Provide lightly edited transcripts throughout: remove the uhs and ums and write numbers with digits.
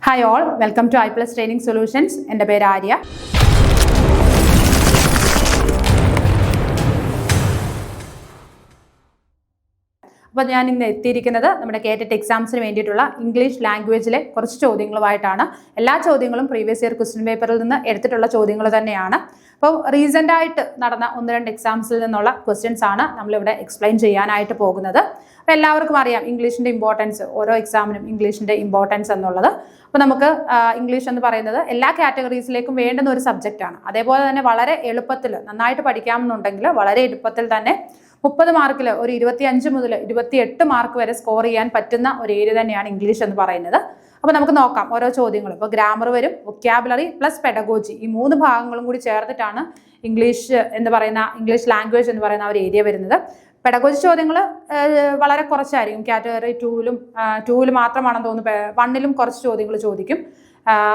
Hi all, welcome to iPlus Training Solutions. എൻ്റെ പേര് ആര്യ. അപ്പോൾ ഞാൻ ഇന്ന് എത്തിയിരിക്കുന്നത് നമ്മുടെ കേറ്ററ്റ് എക്സാംസിന് വേണ്ടിയിട്ടുള്ള ഇംഗ്ലീഷ് ലാംഗ്വേജിലെ കുറച്ച് ചോദ്യങ്ങളുമായിട്ടാണ്. എല്ലാ ചോദ്യങ്ങളും പ്രീവിയസ് ഇയർ ക്വസ്റ്റ്യൻ പേപ്പറിൽ നിന്ന് എടുത്തിട്ടുള്ള ചോദ്യങ്ങൾ തന്നെയാണ്. അപ്പോൾ റീസെൻ്റ് ആയിട്ട് നടന്ന 1-2 എക്സാംസിൽ നിന്നുള്ള ക്വസ്റ്റ്യൻസ് ആണ് നമ്മളിവിടെ എക്സ്പ്ലെയിൻ ചെയ്യാനായിട്ട് പോകുന്നത്. അപ്പോൾ എല്ലാവർക്കും അറിയാം ഇംഗ്ലീഷിൻ്റെ ഇമ്പോർട്ടൻസ്, ഓരോ എക്സാമിനും ഇംഗ്ലീഷിൻ്റെ ഇമ്പോർട്ടൻസ് എന്നുള്ളത്. അപ്പോൾ നമുക്ക് ഇംഗ്ലീഷ് എന്ന് പറയുന്നത് എല്ലാ കാറ്റഗറീസിലേക്കും വേണ്ടുന്ന ഒരു സബ്ജക്റ്റാണ്. അതേപോലെ തന്നെ വളരെ എളുപ്പത്തിൽ നന്നായിട്ട് പഠിക്കാമെന്നുണ്ടെങ്കിൽ വളരെ എളുപ്പത്തിൽ തന്നെ 30 മാർക്കിൽ ഒരു 25 മുതൽ 28 മാർക്ക് വരെ സ്കോർ ചെയ്യാൻ പറ്റുന്ന ഒരു ഏരിയ തന്നെയാണ് ഇംഗ്ലീഷ് എന്ന് പറയുന്നത്. അപ്പോൾ നമുക്ക് നോക്കാം ഓരോ ചോദ്യങ്ങളും. ഇപ്പോൾ ഗ്രാമർ വരും, വൊക്കാബുലറി പ്ലസ് പെഡഗോജി, ഈ 3 ഭാഗങ്ങളും കൂടി ചേർത്തിട്ടാണ് ഇംഗ്ലീഷ് ലാംഗ്വേജ് എന്ന് പറയുന്ന ഒരു ഏരിയ വരുന്നത്. പെഡഗോജി ചോദ്യങ്ങൾ വളരെ കുറച്ചായിരിക്കും. കാറ്റഗറി 2-ൽ മാത്രമാണെന്ന് തോന്നുന്നു. 1-ലും കുറച്ച് ചോദ്യങ്ങൾ ചോദിക്കും.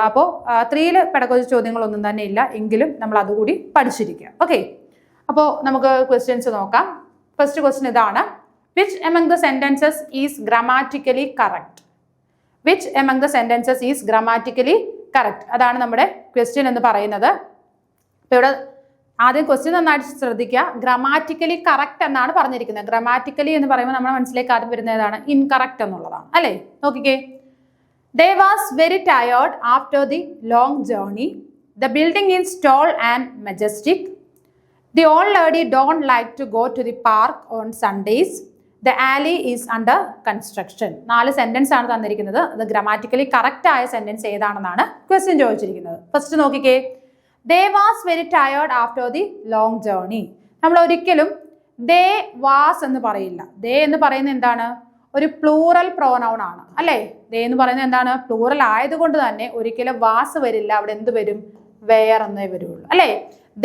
അപ്പോൾ 3-ൽ പെഡഗോജി ചോദ്യങ്ങളൊന്നും തന്നെ ഇല്ല, എങ്കിലും നമ്മൾ അതുകൂടി പഠിച്ചിരിക്കുക. ഓക്കെ, അപ്പോൾ നമുക്ക് ക്വസ്റ്റ്യൻസ് നോക്കാം. ഫസ്റ്റ് ക്വസ്റ്റ്യൻ ഇതാണ്: which among the sentences is grammatically correct? Which among the sentences is grammatically correct? അതാണ് നമ്മുടെ ക്വസ്റ്റ്യൻ എന്ന് പറയുന്നത്. അപ്പോൾ ഇവിടെ ആദ്യം ക്വസ്റ്റ്യൻ നന്നായിട്ട് ശ്രദ്ധിക്കുക. ഗ്രാമാറ്റിക്കലി കറക്റ്റ് എന്നാണ് പറഞ്ഞിരിക്കുന്നത്. ഗ്രാമാറ്റിക്കലി എന്ന് പറയുമ്പോൾ നമ്മുടെ മനസ്സിലേക്ക് ആദ്യം വരുന്നതാണ് ഇൻകറക്റ്റ് എന്നുള്ളതാണ്, അല്ലേ? നോക്കിക്കേ. They was very tired after the long journey. The building is tall and majestic. The old lady don't like to go to the park on Sundays. The alley is under construction. 4 sentence ആണ് തന്നിരിക്കുന്നത്. അത് grammatically correct ആയ sentence ഏതാണെന്നാണ് question ചോദിച്ചിരിക്കുന്നത്. First നോക്കിക്കേ. They was very tired after the long journey. നമ്മൾ ഒരിക്കലും they was എന്ന് പറയില്ല. they എന്ന് പറയുന്നത് എന്താണ്? ഒരു പ്ലൂറൽ പ്രോനൗൺ ആണ്, അല്ലേ? they എന്ന് പറയുന്നത് എന്താണ്? പ്ലൂറൽ ആയതുകൊണ്ട് തന്നെ ഒരിക്കലും was വരില്ല. അവിടെ എന്ത് വരും? were എന്നേ വരുള്ളൂ, അല്ലേ?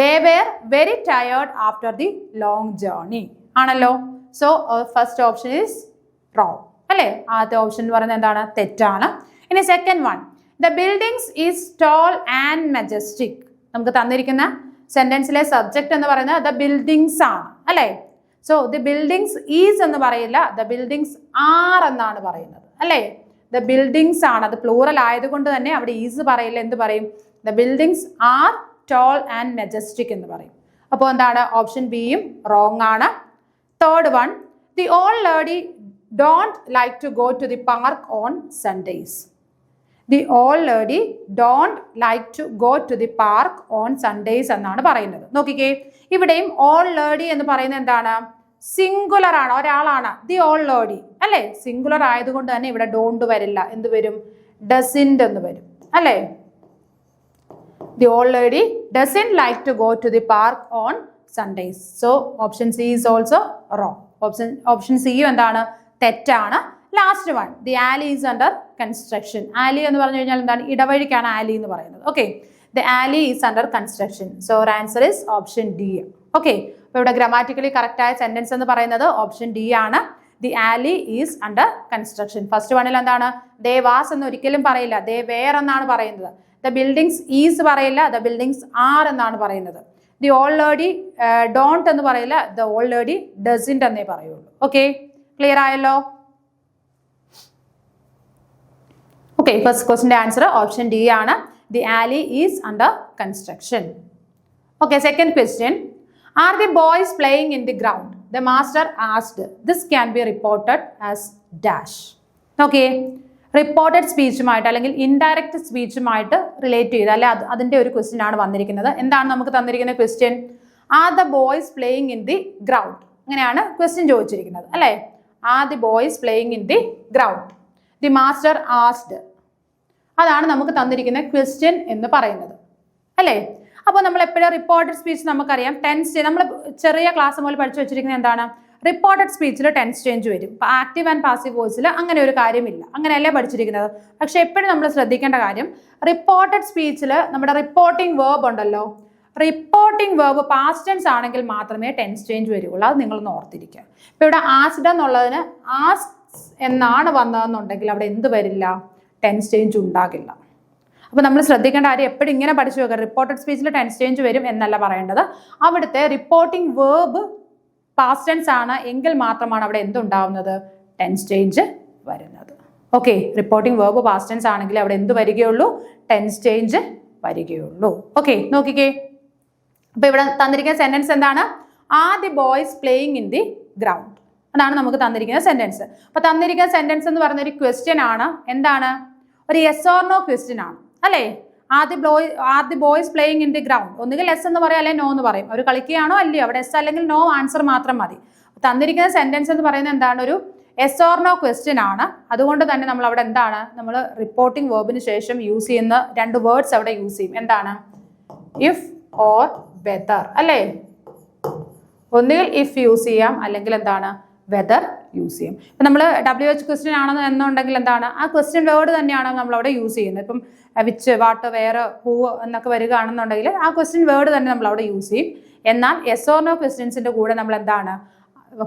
They were very tired after the long journey ആണല്ലോ. So first option is wrong, അല്ലേ? ആദ്യത്തെ ഓപ്ഷൻ എന്ന് പറയുന്നത് എന്താണ്? തെറ്റാണ്. ഇനി second one, the buildings is tall and majestic. നമുക്ക് തന്നിരിക്കുന്ന സെന്റൻസിലെ സബ്ജക്റ്റ് എന്ന് പറയുന്നത് ദ ബിൽഡിങ്സ് ആണ്, അല്ലേ? സോ ദി ബിൽഡിങ്സ് ഈസ് എന്ന് പറയില്ല, ദ ബിൽഡിങ്സ് ആർ എന്നാണ് പറയുന്നത്, അല്ലേ? ദ ബിൽഡിങ്സ് ആണ്, അത് പ്ലൂറൽ ആയതുകൊണ്ട് തന്നെ അവിടെ ഈസ് പറയില്ല. എന്ത് പറയും? The buildings are tall and majestic എന്ന് പറയും. അപ്പോൾ എന്താണ്? ഓപ്ഷൻ ബിയും റോങ് ആണ്. Third one, the old lady don't like to go to the park on Sundays. The old lady don't like to go to the park on Sundays എന്നാണ് പറയുന്നത്. നോക്കിക്കേ, ഇവിടെയും ഓൾഡ് ലേഡി എന്ന് പറയുന്നത് എന്താണ്? സിംഗുലർ ആണ്, ഒരാളാണ്. ദി ഓൾഡ് ലേഡി, അല്ലേ? സിംഗുലർ ആയതുകൊണ്ട് തന്നെ ഇവിടെ ഡോണ്ട് വരില്ല. എന്ത് വരും? ഡസിന്റ് എന്ന് വരും, അല്ലേ? The old lady doesn't like to go to the park on Sundays. So option C is also wrong. Option C എന്താണ്? തെറ്റാണ്. Last one, the alley is under construction. alley എന്ന് പറഞ്ഞു കഴിഞ്ഞാൽ എന്താണ്? ഇടവഴിക്കാണ് alley എന്ന് പറയുന്നത്. Okay, the alley is under construction. So our answer is option D. Okay, അപ്പോൾ ഇവിടെ ഗ്രാമാറ്റിക്കലി കറക്റ്റ് ആയ സെന്റൻസ് എന്ന് പറയുന്നത് ഓപ്ഷൻ ഡി ആണ്. The alley is under construction. First വണ്ണിൽ എന്താണ്? they was എന്ന് ഒരിക്കലും പറയില്ല, they were എന്നാണ് പറയുന്നത്. ദ ബിൽഡിങ്സ് ഈസ് പറയില്ല, ദ ബിൽഡിങ്സ് ആർ എന്നാണ് പറയുന്നത്. ദി ഓൾഡ് ലേഡി ഡോണ്ട് എന്ന് പറയില്ല, ദ ഓൾഡ് ലേഡി ഡസിന്റ് എന്നേ പറയുള്ളൂ. ഓക്കെ, ക്ലിയർ ആയല്ലോ? ഓക്കെ, ഫസ്റ്റ് ക്വസ്റ്റിന്റെ ആൻസർ ഓപ്ഷൻ ഡി ആണ്. The alley is under construction. Okay, second question. Are the boys playing in the ground? The master asked. This can be reported as dash. Okay, reported സ്പീച്ചുമായിട്ട് അല്ലെങ്കിൽ indirect സ്പീച്ചുമായിട്ട് relate ചെയ്ത് അല്ലെ അതിൻ്റെ ഒരു question ആണ് വന്നിരിക്കുന്നത്. എന്താണ് നമുക്ക് തന്നിരിക്കുന്ന question? Are the boys playing in the ground? അങ്ങനെയാണ് ക്വസ്റ്റ്യൻ ചോദിച്ചിരിക്കുന്നത്, അല്ലേ? R the boys playing in the ground? The master asked. അതാണ് നമുക്ക് തന്നിരിക്കുന്ന ക്വസ്റ്റ്യൻ എന്ന് പറയുന്നത്, അല്ലേ? അപ്പോൾ നമ്മൾ എപ്പോഴും റിപ്പോർട്ടഡ് സ്പീച്ച് നമുക്കറിയാം ടെൻസ്, നമ്മൾ ചെറിയ ക്ലാസ് മുതൽ പഠിച്ചു വെച്ചിരിക്കുന്നത് എന്താണ്? റിപ്പോർട്ടഡ് സ്പീച്ചിൽ ടെൻസ് ചേഞ്ച് വരും. ഇപ്പോൾ ആക്റ്റീവ് ആൻഡ് പാസീവ് വോയിസിൽ അങ്ങനെ ഒരു കാര്യമില്ല, അങ്ങനെയല്ലേ പഠിച്ചിരിക്കുന്നത്. പക്ഷെ എപ്പോഴും നമ്മൾ ശ്രദ്ധിക്കേണ്ട കാര്യം, റിപ്പോർട്ടഡ് സ്പീച്ചിൽ നമ്മുടെ റിപ്പോർട്ടിംഗ് വേർബ് ഉണ്ടല്ലോ, റിപ്പോർട്ടിംഗ് വേർബ് പാസ്റ്റ് ടെൻസ് ആണെങ്കിൽ മാത്രമേ ടെൻസ് ചേഞ്ച് വരുള്ളൂ. അത് നിങ്ങളൊന്ന് ഓർത്തിരിക്കുക. ഇപ്പോൾ ഇവിടെ ആസ്ക്ഡ് എന്നുള്ളതിന് ആസ്ക് എന്നാണ് വന്നതെന്നുണ്ടെങ്കിൽ അവിടെ എന്ത് വരില്ല? ടെൻസ് ചേഞ്ച് ഉണ്ടാകില്ല. അപ്പോൾ നമ്മൾ ശ്രദ്ധിക്കേണ്ട കാര്യം എപ്പോഴും ഇങ്ങനെ പഠിച്ചു വെക്കുക, റിപ്പോർട്ടഡ് സ്പീച്ചിൽ ടെൻസ് ചേഞ്ച് വരും എന്നല്ല പറയേണ്ടത്. അവിടുത്തെ റിപ്പോർട്ടിംഗ് വേർബ് പാസ്റ്റ് ടെൻസ് ആണ് എങ്കിൽ മാത്രമാണ് അവിടെ എന്തുണ്ടാവുന്നത്? ടെൻസ് ചേഞ്ച് വരുന്നത്. Okay, reporting verb past tense ആണെങ്കിൽ അവിടെ എന്ത് വരികയുള്ളൂ? ടെൻസ് ചേഞ്ച് വരികയുള്ളൂ. ഓക്കെ, നോക്കിക്കേ. അപ്പൊ ഇവിടെ തന്നിരിക്കുന്ന സെന്റൻസ് എന്താണ്? R the boys playing in the ground. അതാണ് നമുക്ക് തന്നിരിക്കുന്ന സെന്റൻസ്. അപ്പൊ തന്നിരിക്കുന്ന സെന്റൻസ് എന്ന് പറയുന്ന ഒരു ക്വസ്റ്റ്യൻ ആണ്. എന്താണ്? ഒരു യെസ് ഓർ നോ ക്വസ്റ്റ്യൻ ആണ് അല്ലേ? R the boys playing in the ground. ഒന്നുകിൽ യെസ് എന്ന് പറയാം അല്ലെങ്കിൽ നോ എന്ന് പറയും. അവർ കളിക്കുകയാണോ അല്ലയോ? അവിടെ യെസ് അല്ലെങ്കിൽ നോ ആൻസർ മാത്രം മതി. തന്നിരിക്കുന്ന സെന്റൻസ് എന്ന് പറയുന്നത് എന്താണ്? ഒരു യെസ് ഓർ നോ ക്വസ്റ്റ്യൻ ആണ്. അതുകൊണ്ട് തന്നെ നമ്മൾ അവിടെ എന്താണ്? നമ്മൾ റിപ്പോർട്ടിംഗ് വേർബിന് ശേഷം യൂസ് ചെയ്യുന്ന 2 വേർഡ്സ് അവിടെ യൂസ് ചെയ്യും. എന്താണ്? ഇഫ് ഓർ വെദർ അല്ലേ? ഒന്നുകിൽ ഇഫ് യൂസ് ചെയ്യാം, അല്ലെങ്കിൽ എന്താണ്? വെദർ യൂസ് ചെയ്യും. ഇപ്പം നമ്മൾ WH ക്വസ്റ്റ്യൻ ആണെന്ന് എന്നുണ്ടെങ്കിൽ എന്താണ്? ആ ക്വസ്റ്റ്യൻ വേർഡ് തന്നെയാണ് നമ്മളവിടെ യൂസ് ചെയ്യുന്നത്. ഇപ്പം വിച്ച്, വാട്ട്, വേർ, ഹൂ എന്നൊക്കെ വരികയാണെന്നുണ്ടെങ്കിൽ ആ ക്വസ്റ്റ്യൻ വേർഡ് തന്നെ നമ്മളവിടെ യൂസ് ചെയ്യും. എന്നാൽ യെസ് ഓർ നോ ക്വസ്റ്റ്യൻസിൻ്റെ കൂടെ നമ്മൾ എന്താണ്?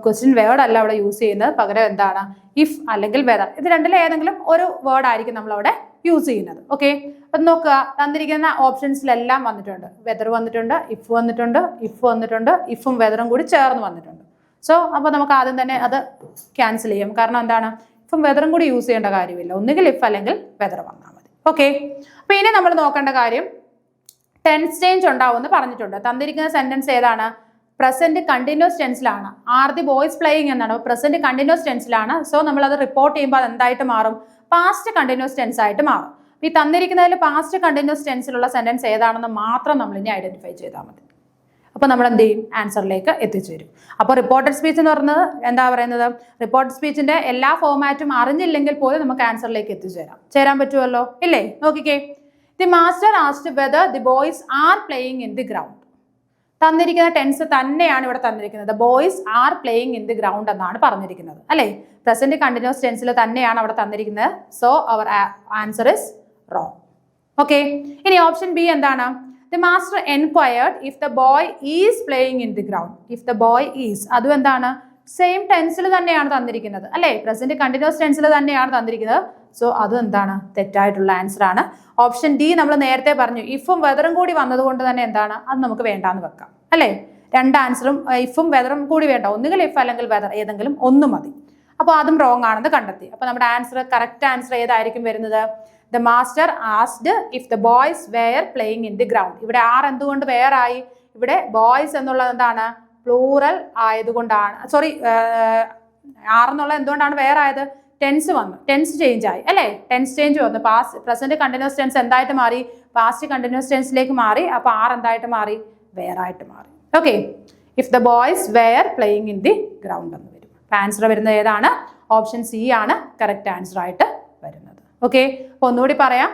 ക്വസ്റ്റ്യൻ വേർഡ് അല്ല അവിടെ യൂസ് ചെയ്യുന്നത്. പകരം എന്താണ്? ഇഫ് അല്ലെങ്കിൽ വെദർ. ഇത് രണ്ടിലും ഏതെങ്കിലും ഒരു വേർഡ് ആയിരിക്കും നമ്മളവിടെ യൂസ് ചെയ്യുന്നത്. ഓക്കെ, അപ്പം നോക്കുക, തന്നിരിക്കുന്ന ഓപ്ഷൻസിലെല്ലാം വന്നിട്ടുണ്ട്. വെദർ വന്നിട്ടുണ്ട്, ഇഫ് വന്നിട്ടുണ്ട്, ഇഫ് വന്നിട്ടുണ്ട്, ഇഫും വെദറും കൂടി ചേർന്ന് വന്നിട്ടുണ്ട്. സോ അപ്പോൾ നമുക്ക് ആദ്യം തന്നെ അത് ക്യാൻസൽ ചെയ്യാം. കാരണം എന്താണ്? ഇഫും വെദറും കൂടി യൂസ് ചെയ്യേണ്ട കാര്യമില്ല. ഒന്നുകിൽ ഇഫ് അല്ലെങ്കിൽ വെദർ വന്നാൽ മതി. ഓക്കെ, അപ്പോൾ ഇനി നമ്മൾ നോക്കേണ്ട കാര്യം ടെൻസ് ചേഞ്ച് ഉണ്ടാവുമെന്ന് പറഞ്ഞിട്ടുണ്ട്. തന്നിരിക്കുന്ന സെന്റൻസ് ഏതാണ്? പ്രസന്റ് കണ്ടിന്യൂസ് ടെൻസിലാണ്. ആർ ദി ബോയ്സ് പ്ലേയിങ് എന്നാണ്. പ്രസന്റ് കണ്ടിന്യൂസ് ടെൻസിലാണ്. സോ നമ്മൾ അത് റിപ്പോർട്ട് ചെയ്യുമ്പോൾ അത് എന്തായിട്ട് മാറും? പാസ്റ്റ് കണ്ടിന്യൂസ് ടെൻസ് ആയിട്ട് മാറും. ഈ തന്നിരിക്കുന്നതിൽ പാസ്റ്റ് കണ്ടിന്യൂസ് ടെൻസിലുള്ള സെന്റൻസ് ഏതാണെന്ന് മാത്രം നമ്മൾ ഇനി ഐഡന്റിഫൈ ചെയ്താൽ മതി. അപ്പോൾ നമ്മൾ എന്ത് ചെയ്യും? ആൻസറിലേക്ക് എത്തിച്ചേരും. അപ്പോൾ റിപ്പോർട്ടഡ് സ്പീച്ച് എന്ന് പറയുന്നത് എന്താ പറയുന്നത്? റിപ്പോർട്ടഡ് സ്പീച്ചിന്റെ എല്ലാ ഫോമാറ്റും അറിഞ്ഞില്ലെങ്കിൽ പോലും നമുക്ക് ആൻസറിലേക്ക് ചേരാൻ പറ്റുമല്ലോ, ഇല്ലേ? നോക്കിക്കേ. The master asked whether the boys are playing in the ground. തന്നിരിക്കുന്ന ടെൻസ് തന്നെയാണ് ഇവിടെ തന്നിരിക്കുന്നത്. Boys are playing in the ground എന്നാണ് പറഞ്ഞിരിക്കുന്നത് അല്ലേ? പ്രസന്റ് കണ്ടിന്യൂസ് ടെൻസിൽ തന്നെയാണ് അവിടെ തന്നിരിക്കുന്നത്. So our answer is wrong. Okay, ഇനി ഓപ്ഷൻ ബി എന്താണ്? The master enquired if the boy is playing in the ground. If the boy is, അതും എന്താണ്? സെയിം ടെൻസിൽ തന്നെയാണ് തന്നിരിക്കുന്നത് അല്ലേ? പ്രസന്റ് കണ്ടിന്യൂസ് ടെൻസിൽ തന്നെയാണ് തന്നിരിക്കുന്നത്. സോ അത് എന്താണ്? തെറ്റായിട്ടുള്ള ആൻസർ ആണ്. ഓപ്ഷൻ ഡി നമ്മൾ നേരത്തെ പറഞ്ഞു, ഇഫും വെദറും കൂടി വന്നതുകൊണ്ട് തന്നെ എന്താണ്? അത് നമുക്ക് വേണ്ടാന്ന് വെക്കാം അല്ലേ? 2 ആൻസറും ഇഫും വെദറും കൂടി വേണ്ട. ഒന്നുകിൽ ഇഫ് അല്ലെങ്കിൽ വെദർ, ഏതെങ്കിലും ഒന്ന് മതി. അപ്പോൾ അതും റോങ് ആണെന്ന് കണ്ടെത്തി. അപ്പോൾ നമ്മുടെ ആൻസർ, കറക്റ്റ് ആൻസർ ഏതായിരിക്കും വരുന്നത്? The master asked if the boys were playing in the ground. ഇവിടെ ആർ എന്തുകൊണ്ട് വേറായി? ഇവിടെ ബോയ്സ് എന്നുള്ളത് എന്താണ്? പ്ലൂറൽ ആയതുകൊണ്ടാണ്. സോറി, ആർ എന്നുള്ളത് എന്തുകൊണ്ടാണ് വേറായത്? ടെൻസ് വന്നു, ടെൻസ് ചേഞ്ച് ആയി അല്ലേ? ടെൻസ് ചേഞ്ച് വന്നു. പ്രസന്റ് കണ്ടിന്യൂസ് ടെൻസ് എന്തായിട്ട് മാറി? പാസ്റ്റ് കണ്ടിന്യൂസ് ടെൻസിലേക്ക് മാറി. അപ്പോൾ ആർ എന്തായിട്ട് മാറി? വേറായിട്ട് മാറി. Okay, if the boys wear playing in the ground എന്ന് വരും. ആൻസർ വരുന്നത് ഏതാണ്? ഓപ്ഷൻ സി ആണ് കറക്റ്റ് ആൻസർ ആയിട്ട് വരുന്നത്. ഓക്കെ, അപ്പോൾ ഒന്നുകൂടി പറയാം.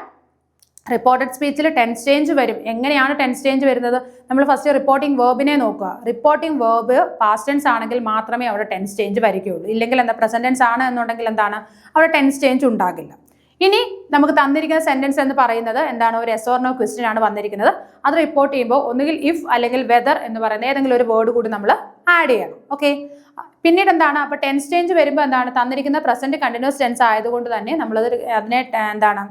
റിപ്പോർട്ടഡ് സ്പീച്ചിൽ ടെൻസ് ചേഞ്ച് വരും. എങ്ങനെയാണ് ടെൻസ് ചേഞ്ച് വരുന്നത്? നമ്മൾ ഫസ്റ്റ് റിപ്പോർട്ടിംഗ് വേർബിനെ നോക്കുക. റിപ്പോർട്ടിംഗ് വേർബ് പാസ്റ്റ് ടെൻസ് ആണെങ്കിൽ മാത്രമേ അവിടെ ടെൻസ് ചേഞ്ച് വരികയുള്ളൂ. ഇല്ലെങ്കിൽ എന്താ? പ്രസന്റ് ടെൻസ് ആണ് എന്നുണ്ടെങ്കിൽ എന്താണ്? അവിടെ ടെൻസ് ചേഞ്ച് ഉണ്ടാകില്ല. ഇനി നമുക്ക് തന്നിരിക്കുന്ന സെന്റൻസ് എന്ന് പറയുന്നത് എന്താണ്? ഒരു യെസ് ഓർ നോ ക്വസ്റ്റ്യൻ ആണ് വന്നിരിക്കുന്നത്. അത് റിപ്പോർട്ട് ചെയ്യുമ്പോൾ ഒന്നുകിൽ ഇഫ് അല്ലെങ്കിൽ വെദർ എന്ന് പറയുന്ന ഏതെങ്കിലും ഒരു വേർഡ് കൂടി നമ്മൾ ആഡ് ചെയ്യണം. ഓക്കെ, പിന്നീട് എന്താണ്? അപ്പോൾ ടെൻസ് ചേഞ്ച് വരുമ്പോൾ എന്താണ്? തന്നിരിക്കുന്ന പ്രസന്റ് കണ്ടിന്യൂസ് ടെൻസ് ആയതുകൊണ്ട് തന്നെ നമ്മളത് അതിനെ എന്താണ്?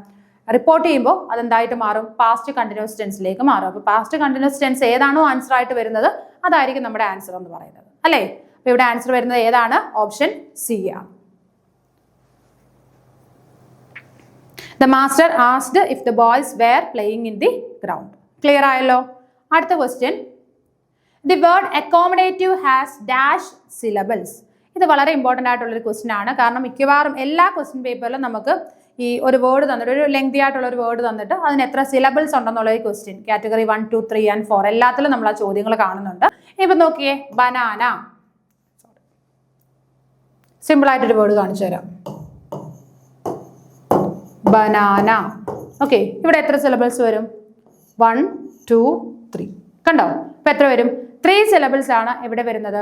റിപ്പോർട്ട് ചെയ്യുമ്പോൾ അതെന്തായിട്ട് മാറും? പാസ്റ്റ് കണ്ടിന്യൂസ് ടെൻസിലേക്ക് മാറും. അപ്പോൾ പാസ്റ്റ് കണ്ടിന്യൂസ് ടെൻസ് ഏതാണോ ആൻസർ ആയിട്ട് വരുന്നത് അതായിരിക്കും നമ്മുടെ ആൻസർ എന്ന് പറയുന്നത് അല്ലേ? അപ്പോൾ ഇവിടെ ആൻസർ വരുന്നത് ഏതാണ്? ഓപ്ഷൻ സി ആണ്. The master asked if the boys were playing in the ground. Clear ആയല്ലോ? അടുത്ത question. The word accommodative has dash syllables. ഇത് വളരെ ഇമ്പോർട്ടൻ്റ് ആയിട്ടുള്ളൊരു ക്വസ്റ്റ്യൻ ആണ്. കാരണം മിക്കവാറും എല്ലാ ക്വസ്റ്റ്യൻ പേപ്പറിലും നമുക്ക് ഈ ഒരു വേർഡ് തന്നിട്ട്, ഒരു ലെങ്തി ആയിട്ടുള്ള ഒരു വേർഡ് തന്നിട്ട് അതിന് എത്ര സിലബിൾസ് ഉണ്ടെന്നുള്ള ഒരു ക്വസ്റ്റ്യൻ, കാറ്റഗറി 1, 2, 3 and 4 എല്ലാത്തിലും നമ്മൾ ആ ചോദ്യങ്ങൾ കാണുന്നുണ്ട്. ഇപ്പം നോക്കിയേ, ബനാന. സിമ്പിൾ ആയിട്ടൊരു വേർഡ് കാണിച്ചു തരാം. ബനാന. ഓക്കെ, ഇവിടെ എത്ര സിലബിൾസ് വരും? 1, 2, 3. കണ്ടോ? ഇപ്പം എത്ര വരും? 3 സിലബിൾസ് ആണ് ഇവിടെ വരുന്നത്.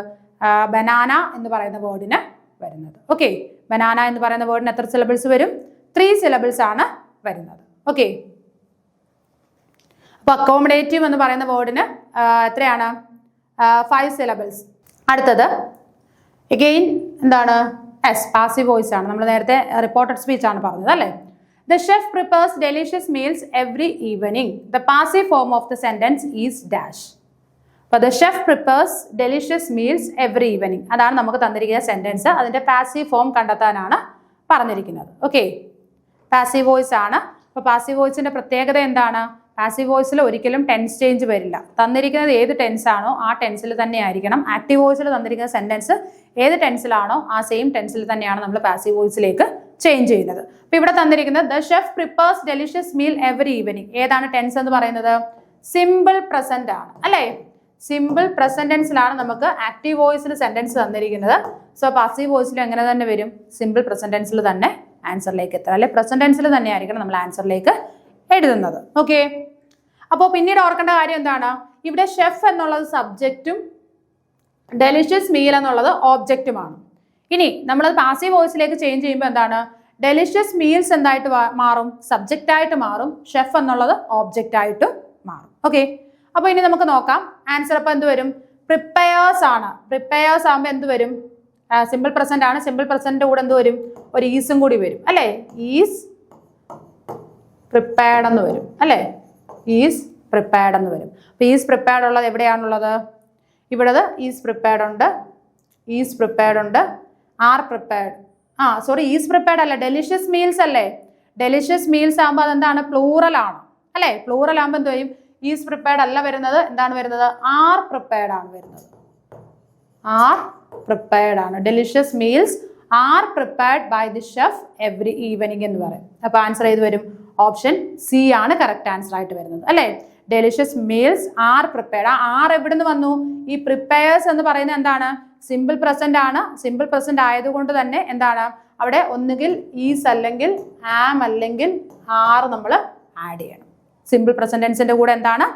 ബനാന എന്ന് പറയുന്ന വേർഡിന് വരുന്നത്. ഓക്കെ, ബനാന എന്ന് പറയുന്ന വേർഡിന് എത്ര സിലബിൾസ് വരും? 3 സിലബിൾസ് ആണ് വരുന്നത്. ഓക്കെ, അപ്പോൾ അക്കോമഡേറ്റീവ് എന്ന് പറയുന്ന വേർഡിന് എത്രയാണ്? 5 സിലബിൾസ്. അടുത്തത് എഗെയിൻ എന്താണ്? പാസീവ് വോയിസ് ആണ്. നമ്മൾ നേരത്തെ റിപ്പോർട്ടഡ് സ്പീച്ച് ആണ് പറഞ്ഞത് അല്ലേ? The chef prepares delicious meals every evening. The passive form of the sentence is dash. അപ്പോൾ the chef prepares delicious meals every evening. അതാണ് നമുക്ക് തന്നിരിക്കുന്ന സെന്റൻസ്. അതിന്റെ പാസീവ് ഫോം കണ്ടെത്താനാണ് പറഞ്ഞിരിക്കുന്നത്. ഓക്കെ, പാസീവ് വോയിസ് ആണ്. അപ്പോൾ പാസീവ് വോയിസിന്റെ പ്രത്യേകത എന്താണ്? പാസീവ് വോയിസിൽ ഒരിക്കലും ടെൻസ് ചേഞ്ച് വരില്ല. തന്നിരിക്കുന്നത് ഏത് ടെൻസ് ആണോ ആ ടെൻസിൽ തന്നെ ആയിരിക്കണം. ആക്റ്റീവ് വോയിസിൽ തന്നിരിക്കുന്ന സെന്റൻസ് ഏത് ടെൻസിലാണോ ആ സെയിം ടെൻസിൽ തന്നെയാണ് നമ്മൾ പാസീവ് വോയിസിലേക്ക് ചേഞ്ച് ചെയ്യുന്നത്. അപ്പൊ ഇവിടെ തന്നിരിക്കുന്നത് the chef prepares delicious meal every evening. ഏതാണ് ടെൻസ് എന്ന് പറയുന്നത്? സിമ്പിൾ പ്രസന്റ് ആണ് അല്ലേ? സിമ്പിൾ പ്രസന്റ് ടെൻസിലാണ് നമുക്ക് ആക്റ്റീവ് വോയിസിൽ സെന്റൻസ് തന്നിരിക്കുന്നത്. സോ പാസീവ് വോയിസിൽ എങ്ങനെ തന്നെ വരും? സിമ്പിൾ പ്രസന്റ് ടെൻസിൽ തന്നെ ആൻസറിലേക്ക് എത്തുക, അല്ലെ പ്രസന്റ് ടെൻസിൽ തന്നെ ആയിരിക്കണം നമ്മൾ ആൻസറിലേക്ക് എഴുതുന്നത്. ഓക്കെ, അപ്പോൾ പിന്നീട് ഓർക്കേണ്ട കാര്യം എന്താണ്? ഇവിടെ ഷെഫ് എന്നുള്ളത് സബ്ജക്റ്റും ഡെലിഷ്യസ് മീൽ എന്നുള്ളത് ഓബ്ജക്റ്റുമാണ്. ഇനി നമ്മളത് പാസീവ് വോയിസിലേക്ക് ചേഞ്ച് ചെയ്യുമ്പോൾ എന്താണ്? ഡെലിഷ്യസ് മീൽസ് എന്തായിട്ട് മാറും? സബ്ജക്റ്റ് ആയിട്ട് മാറും. ഷെഫ് എന്നുള്ളത് ഓബ്ജക്റ്റ് ആയിട്ടും മാറും. ഓക്കെ, അപ്പോൾ ഇനി നമുക്ക് നോക്കാം ആൻസർ. അപ്പോൾ എന്ത് വരും? പ്രിപ്പയേഴ്സ് ആണ്. പ്രിപ്പയേഴ്സ് ആകുമ്പോൾ എന്ത് വരും? സിമ്പിൾ പ്രസന്റ് ആണ്. സിമ്പിൾ പ്രസന്റിന്റെ കൂടെ എന്ത് വരും? ഒരു ഈസും കൂടി വരും അല്ലേ? ഈസ് പ്രിപ്പയർഡ് എന്ന് വരും അല്ലേ? ഈസ് പ്രിപ്പയർഡ് എന്ന് വരും. അപ്പോൾ ഈസ് പ്രിപ്പയർഡ് ഉള്ളത് എവിടെയാണുള്ളത്? ഇവിടെ ഈസ് പ്രിപ്പയർഡ് ഉണ്ട്, ഈസ് പ്രിപ്പയർഡ് ഉണ്ട്, are prepared. Sorry, is prepared അല്ല, ഡെലിഷ്യസ് മീൽസ് അല്ലേ? ഡെലിഷ്യസ് മീൽസ് ആകുമ്പോൾ അതെന്താണ്? പ്ലൂറൽ ആണ് അല്ലേ? പ്ലൂറൽ ആകുമ്പോൾ എന്ത് വരും? ഈസ് പ്രിപ്പയർഡ് അല്ല വരുന്നത്. എന്താണ് വരുന്നത്? ആർ പ്രിപ്പയർഡ് ആണ് വരുന്നത്. ആർ പ്രിപ്പയർഡ് ആണ്. Delicious meals are prepared by the chef every evening എന്ന് പറയും. അപ്പോൾ ആൻസർ ഏത് വരും? ഓപ്ഷൻ സി ആണ് കറക്റ്റ് ആൻസർ ആയിട്ട് വരുന്നത് അല്ലേ? Delicious meals are prepared. ആ ആർ എവിടെ നിന്ന് വന്നു? ഈ പ്രിപ്പയേഴ്സ് എന്ന് പറയുന്നത് എന്താണ്? സിമ്പിൾ പ്രസന്റ് ആണ്. സിമ്പിൾ പ്രസന്റ് ആയതുകൊണ്ട് തന്നെ എന്താണ് അവിടെ? ഒന്നുകിൽ ഈസ് അല്ലെങ്കിൽ ആം അല്ലെങ്കിൽ ആർ നമ്മൾ ആഡ് ചെയ്യണം. സിമ്പിൾ പ്രസന്റ് ടെൻസിന്റെ കൂടെ എന്താണ്?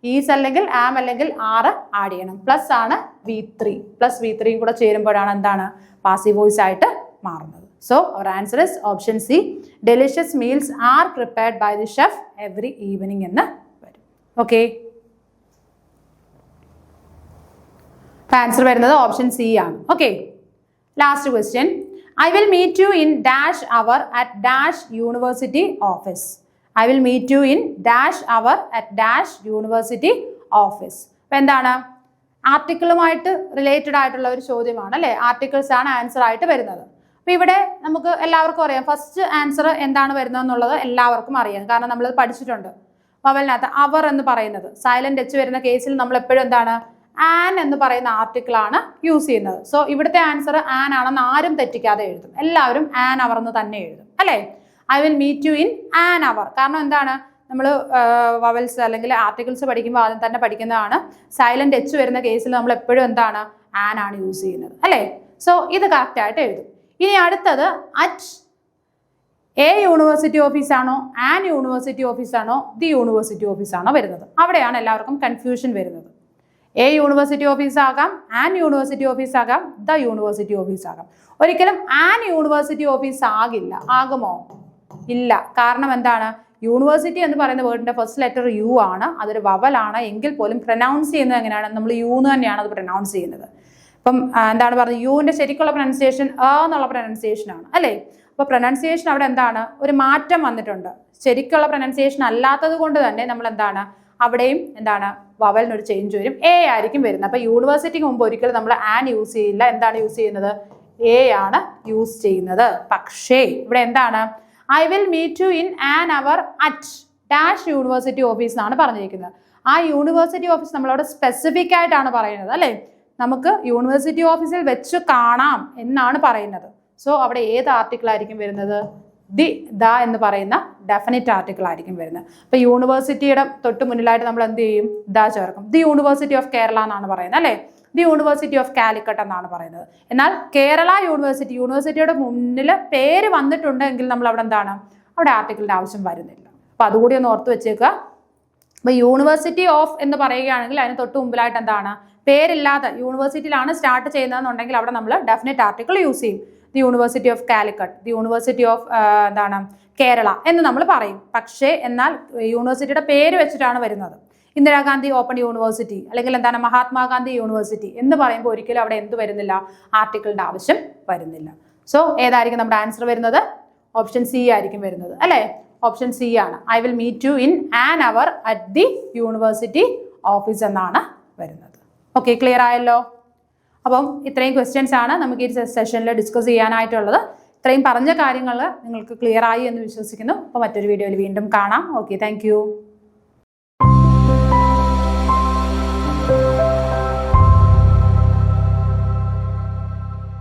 ഈസ് അല്ലെങ്കിൽ ആം അല്ലെങ്കിൽ ആർ ആഡ് ചെയ്യണം. പ്ലസ് ആണ് V3. പ്ലസ് V3 കൂടെ ചേരുമ്പോഴാണ് എന്താണ്? പാസീവ് വോയിസ് ആയിട്ട് മാറുന്നത്. So our answer is option C. Delicious meals are prepared by the chef every evening എന്ന് വരും. ഓക്കെ, ആൻസർ വരുന്നത് ഓപ്ഷൻ സി ആണ്. Okay, last question. I will meet you in dash hour at dash university office. I will meet you in dash hour at dash university office. അപ്പോൾ എന്താണ്? ആർട്ടിക്കിളുമായിട്ട് related ആയിട്ടുള്ള ഒരു ചോദ്യമാണ് അല്ലേ? ആർട്ടിക്കിൾസ് ആണ് answer ആയിട്ട് വരുന്നത്. അപ്പോൾ ഇവിടെ നമുക്ക് എല്ലാവർക്കും അറിയാം ഫസ്റ്റ് ആൻസർ എന്താണ് വരുന്നത് എന്നുള്ളത് എല്ലാവർക്കും അറിയാം, കാരണം നമ്മളത് പഠിച്ചിട്ടുണ്ട്. വവലിനകത്ത് അവർ എന്ന് പറയുന്നത് സൈലന്റ് എച്ച് വരുന്ന കേസിൽ നമ്മൾ എപ്പോഴും എന്താണ്? ആൻ എന്ന് പറയുന്ന ആർട്ടിക്കിളാണ് യൂസ് ചെയ്യുന്നത്. സോ ഇവിടുത്തെ ആൻസർ ആൻ ആണെന്ന് ആരും തെറ്റിക്കാതെ എഴുതും. എല്ലാവരും ആൻ അവർ എന്ന് തന്നെ എഴുതും അല്ലേ? I will meet you in an hour. കാരണം എന്താണ്? നമ്മൾ വവൽസ് അല്ലെങ്കിൽ ആർട്ടിക്കിൾസ് പഠിക്കുമ്പോൾ ആദ്യം തന്നെ പഠിക്കുന്നതാണ് സൈലന്റ് എച്ച് വരുന്ന കേസിൽ നമ്മൾ എപ്പോഴും എന്താണ്? ആൻ ആണ് യൂസ് ചെയ്യുന്നത് അല്ലേ? സോ ഇത് കറക്റ്റ് ആയിട്ട് എഴുതും. ഇനി അടുത്തത് അറ്റ് എ യൂണിവേഴ്സിറ്റി ഓഫീസാണോ, ആൻ യൂണിവേഴ്സിറ്റി ഓഫീസാണോ, ദി യൂണിവേഴ്സിറ്റി ഓഫീസാണോ വരുന്നത്? അവിടെയാണ് എല്ലാവർക്കും കൺഫ്യൂഷൻ വരുന്നത്. എ യൂണിവേഴ്സിറ്റി ഓഫീസ് ആകാം, ആൻ യൂണിവേഴ്സിറ്റി ഓഫീസ് ആകാം, ദ യൂണിവേഴ്സിറ്റി ഓഫീസ് ആകാം. ഒരിക്കലും ആൻ യൂണിവേഴ്സിറ്റി ഓഫീസ് ആകില്ല. ആകുമോ? ഇല്ല. കാരണം എന്താണ്? യൂണിവേഴ്സിറ്റി എന്ന് പറയുന്ന വേർഡിന്റെ ഫസ്റ്റ് ലെറ്റർ യു ആണ്. അതൊരു വവലാണ്. എങ്കിൽ പോലും പ്രൊനൗൺസ് ചെയ്യുന്നത് എങ്ങനെയാണ്? നമ്മൾ യു എന്ന് തന്നെയാണ് അത് പ്രൊനൗൺസ് ചെയ്യുന്നത്. അപ്പം എന്താണ് പറയുന്നത്? യുവിന്റെ ശരിക്കുള്ള പ്രൊനൗൺസിയേഷൻ എന്നുള്ള പ്രൊനൗൺസിയേഷൻ ആണ് അല്ലേ? അപ്പോൾ പ്രൊനൗൺസിയേഷൻ അവിടെ എന്താണ്? ഒരു മാറ്റം വന്നിട്ടുണ്ട്. ശരിക്കുള്ള പ്രൊനൗൺസിയേഷൻ അല്ലാത്തത് കൊണ്ട് തന്നെ നമ്മൾ എന്താണ് അവിടെയും എന്താണ് വവലിനൊരു ചേഞ്ച് വരും. എ ആയിരിക്കും വരുന്നത്. അപ്പോൾ യൂണിവേഴ്സിറ്റിക്ക് മുമ്പ് ഒരിക്കലും നമ്മൾ ആൻ യൂസ് ചെയ്യില്ല. എന്താണ് യൂസ് ചെയ്യുന്നത്? എ ആണ് യൂസ് ചെയ്യുന്നത്. പക്ഷേ ഇവിടെ എന്താണ്? I will meet you in an hour at dash university office എന്നാണ് പറഞ്ഞിരിക്കുന്നത്. ആ യൂണിവേഴ്സിറ്റി ഓഫീസ് നമ്മളവിടെ സ്പെസിഫിക് ആയിട്ടാണ് പറയുന്നത് അല്ലേ? നമുക്ക് യൂണിവേഴ്സിറ്റി ഓഫീസിൽ വെച്ച് കാണാം എന്നാണ് പറയുന്നത്. സോ അവിടെ ഏത് ആർട്ടിക്കിൾ ആയിരിക്കും വരുന്നത്? ദ എന്ന് പറയുന്ന ഡെഫിനിറ്റ് ആർട്ടിക്കിൾ ആയിരിക്കും വരുന്നത്. അപ്പോൾ യൂണിവേഴ്സിറ്റിയുടെ തൊട്ട് മുന്നിലായിട്ട് നമ്മൾ എന്ത് ചെയ്യും? ദ ചേർക്കും. ദി യൂണിവേഴ്സിറ്റി ഓഫ് കേരള എന്നാണ് പറയുന്നത് അല്ലേ? ദി യൂണിവേഴ്സിറ്റി ഓഫ് കാലിക്കട്ട് എന്നാണ് പറയുന്നത്. എന്നാൽ കേരള യൂണിവേഴ്സിറ്റി, യൂണിവേഴ്സിറ്റിയുടെ മുന്നിൽ പേര് വന്നിട്ടുണ്ടെങ്കിൽ നമ്മൾ അവിടെ എന്താണ്? അവിടെ ആർട്ടിക്കിളിൻ്റെ ആവശ്യം വരുന്നില്ല. അപ്പോൾ അതുകൂടി ഒന്ന് ഓർത്ത് വെച്ചേക്കുക. അപ്പോൾ യൂണിവേഴ്സിറ്റി ഓഫ് എന്ന് പറയുകയാണെങ്കിൽ അതിന് തൊട്ട് മുമ്പിലായിട്ട് എന്താണ്? പേരില്ലാതെ യൂണിവേഴ്സിറ്റിയിലാണ് സ്റ്റാർട്ട് ചെയ്യുന്നതെന്നുണ്ടെങ്കിൽ അവിടെ നമ്മൾ ഡെഫിനിറ്റ് ആർട്ടിക്കിൾ യൂസ് ചെയ്യും. The university of Calicut, the university of എന്താണ് കേരള എന്ന് നമ്മൾ പറയും. പക്ഷേ എന്നാൽ യൂണിവേഴ്സിറ്റിയുടെ പേര് വെച്ചിട്ടാണ് വരുന്നത്. ഇന്ദിരാഗാന്ധി ഓപ്പൺ യൂണിവേഴ്സിറ്റി അല്ലെങ്കിൽ എന്താണ് മഹാത്മാഗാന്ധി യൂണിവേഴ്സിറ്റി എന്ന് പറയുമ്പോൾ ഒരിക്കലും അവിടെ എന്ത് വരുന്നില്ല? ആർട്ടിക്കിളിന്റെ ആവശ്യം വരുന്നില്ല. സോ ഏതായിരിക്കും നമ്മുടെ ആൻസർ വരുന്നത്? ഓപ്ഷൻ സി ആയിരിക്കും വരുന്നത് അല്ലേ? ഓപ്ഷൻ സി ആണ്. I will meet you in an hour at the university office എന്നാണ് വരുന്നത്. ഓക്കെ, ക്ലിയർ ആയല്ലോ? അപ്പം ഇത്രയും ക്വസ്റ്റ്യൻസ് ആണ് നമുക്ക് ഈ സെഷനിൽ ഡിസ്കസ് ചെയ്യാനായിട്ടുള്ളത്. ഇത്രയും പറഞ്ഞ കാര്യങ്ങൾ നിങ്ങൾക്ക് ക്ലിയർ ആയി എന്ന് വിശ്വസിക്കുന്നു. അപ്പോൾ മറ്റൊരു വീഡിയോയിൽ വീണ്ടും കാണാം. Okay, thank